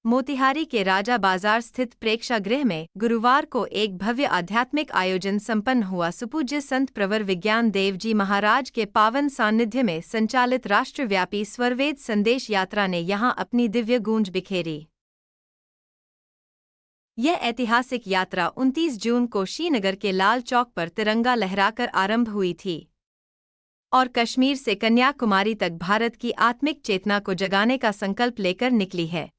मोतिहारी के राजा बाजार स्थित प्रेक्षागृह में गुरुवार को एक भव्य आध्यात्मिक आयोजन संपन्न हुआ। सुपूज्य संत प्रवर विज्ञान देव जी महाराज के पावन सानिध्य में संचालित राष्ट्रव्यापी स्वरवेद संदेश यात्रा ने यहां अपनी दिव्य गूंज बिखेरी। यह ऐतिहासिक यात्रा 29 जून को श्रीनगर के लाल चौक पर तिरंगा लहराकर आरंभ हुई थी और कश्मीर से कन्याकुमारी तक भारत की आत्मिक चेतना को जगाने का संकल्प लेकर निकली है।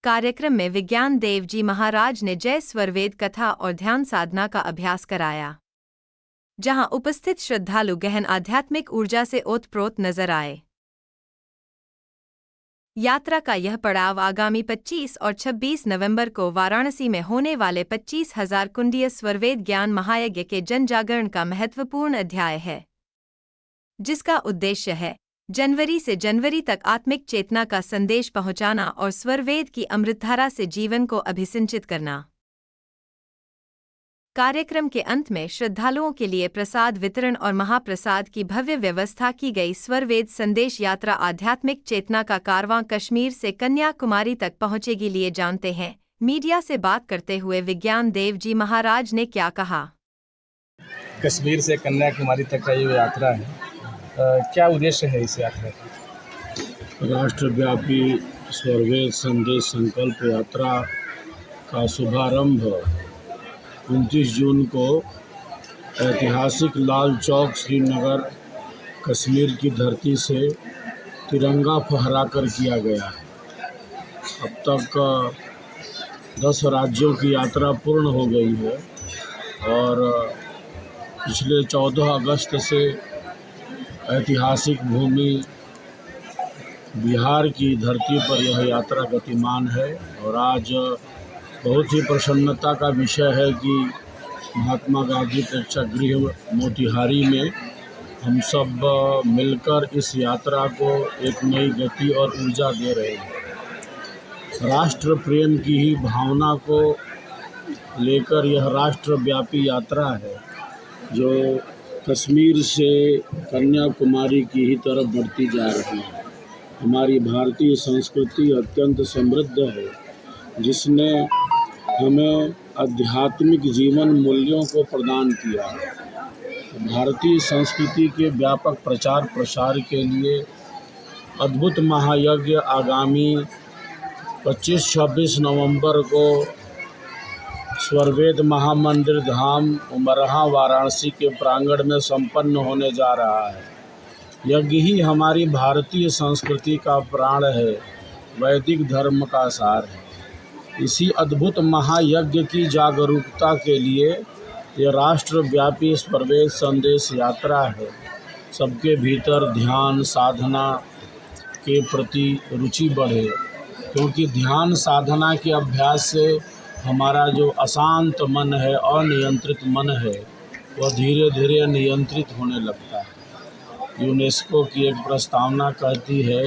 कार्यक्रम में विज्ञान देव जी महाराज ने जय स्वरवेद कथा और ध्यान साधना का अभ्यास कराया, जहां उपस्थित श्रद्धालु गहन आध्यात्मिक ऊर्जा से ओतप्रोत नजर आए। यात्रा का यह पड़ाव आगामी 25 और 26 नवंबर को वाराणसी में होने वाले 25,000 कुंडीय स्वरवेद ज्ञान महायज्ञ के जन जागरण का महत्वपूर्ण अध्याय है, जिसका उद्देश्य है जनवरी से जनवरी तक आत्मिक चेतना का संदेश पहुंचाना और स्वरवेद की अमृतधारा से जीवन को अभिसिंचित करना। कार्यक्रम के अंत में श्रद्धालुओं के लिए प्रसाद वितरण और महाप्रसाद की भव्य व्यवस्था की गई। स्वरवेद संदेश यात्रा आध्यात्मिक चेतना का कारवां कश्मीर से कन्याकुमारी तक पहुंचेगी। लिए जानते हैं मीडिया से बात करते हुए विज्ञान देव जी महाराज ने क्या कहा। कश्मीर से कन्याकुमारी तक का ये यात्रा है, क्या उद्देश्य है इस यात्रा का? राष्ट्रव्यापी स्वरवेद संदेश संकल्प यात्रा का शुभारंभ 29 जून को ऐतिहासिक लाल चौक श्रीनगर कश्मीर की धरती से तिरंगा फहराकर किया गया है। अब तक 10 राज्यों की यात्रा पूर्ण हो गई है और पिछले 14 अगस्त से ऐतिहासिक भूमि बिहार की धरती पर यह यात्रा गतिमान है और आज बहुत ही प्रसन्नता का विषय है कि महात्मा गांधी प्रेक्षागृह मोतिहारी में हम सब मिलकर इस यात्रा को एक नई गति और ऊर्जा दे रहे हैं। राष्ट्र प्रेम की ही भावना को लेकर यह राष्ट्रव्यापी यात्रा है, जो कश्मीर से कन्याकुमारी की ही तरफ बढ़ती जा रही है। हमारी भारतीय संस्कृति अत्यंत समृद्ध है, जिसने हमें आध्यात्मिक जीवन मूल्यों को प्रदान किया है। भारतीय संस्कृति के व्यापक प्रचार प्रसार के लिए अद्भुत महायज्ञ आगामी 25-26 नवंबर को स्वरवेद महामंदिर धाम उमरहा वाराणसी के प्रांगण में संपन्न होने जा रहा है। यज्ञ ही हमारी भारतीय संस्कृति का प्राण है, वैदिक धर्म का सार है। इसी अद्भुत महायज्ञ की जागरूकता के लिए यह राष्ट्रव्यापी स्वरवेद संदेश यात्रा है। सबके भीतर ध्यान साधना के प्रति रुचि बढ़े, क्योंकि ध्यान साधना के अभ्यास से हमारा जो अशांत मन है, अनियंत्रित मन है, वह धीरे धीरे नियंत्रित होने लगता है। यूनेस्को की एक प्रस्तावना कहती है,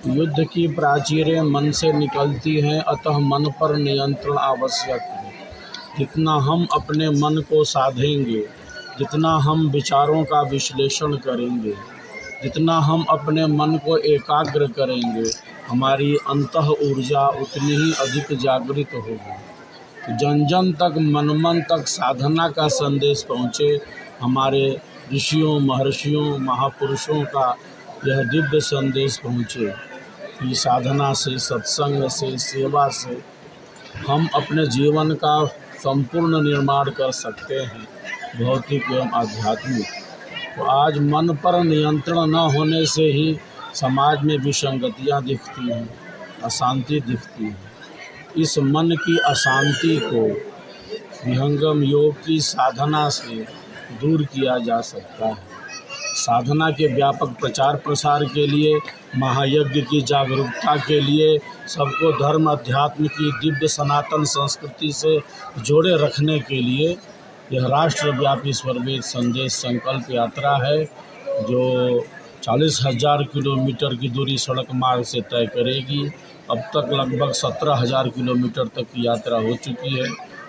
युद्ध की प्राचीरें मन से निकलती हैं, अतः मन पर नियंत्रण आवश्यक है। जितना हम अपने मन को साधेंगे, जितना हम विचारों का विश्लेषण करेंगे, जितना हम अपने मन को एकाग्र करेंगे, हमारी अंतः ऊर्जा उतनी ही अधिक जागृत होगी। जन जन तक, मन मन तक साधना का संदेश पहुँचे। हमारे ऋषियों, महर्षियों, महापुरुषों का यह दिव्य संदेश पहुँचे कि साधना से, सत्संग से, सेवा से हम अपने जीवन का संपूर्ण निर्माण कर सकते हैं, भौतिक एवं आध्यात्मिक। तो आज मन पर नियंत्रण न होने से ही समाज में विसंगतियाँ दिखती हैं, अशांति दिखती है। इस मन की अशांति को विहंगम योग की साधना से दूर किया जा सकता है। साधना के व्यापक प्रचार प्रसार के लिए, महायज्ञ की जागरूकता के लिए, सबको धर्म अध्यात्म की दिव्य सनातन संस्कृति से जोड़े रखने के लिए यह राष्ट्रव्यापी स्वरवेद संदेश संकल्प यात्रा है, जो 40,000 किलोमीटर की दूरी सड़क मार्ग से तय करेगी। अब तक लगभग 17,000 किलोमीटर तक की यात्रा हो चुकी है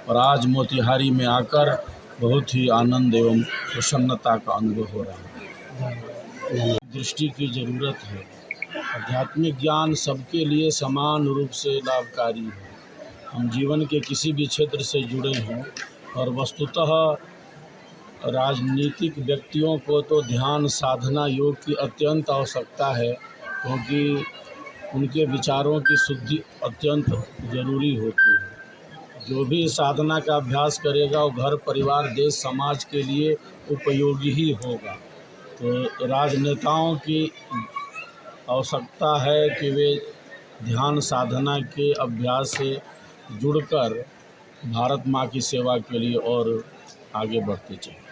और आज मोतिहारी में आकर बहुत ही आनंद एवं प्रसन्नता का अनुभव हो रहा है। दृष्टि की ज़रूरत है। आध्यात्मिक ज्ञान सबके लिए समान रूप से लाभकारी है। हम जीवन के किसी भी क्षेत्र से जुड़े हों, और वस्तुतः राजनीतिक व्यक्तियों को तो ध्यान साधना योग की अत्यंत आवश्यकता है, क्योंकि उनके विचारों की शुद्धि अत्यंत जरूरी होती है। जो भी साधना का अभ्यास करेगा वो घर परिवार देश समाज के लिए उपयोगी ही होगा। तो राजनेताओं की आवश्यकता है कि वे ध्यान साधना के अभ्यास से जुड़कर भारत माँ की सेवा के लिए और आगे बढ़ते चलें।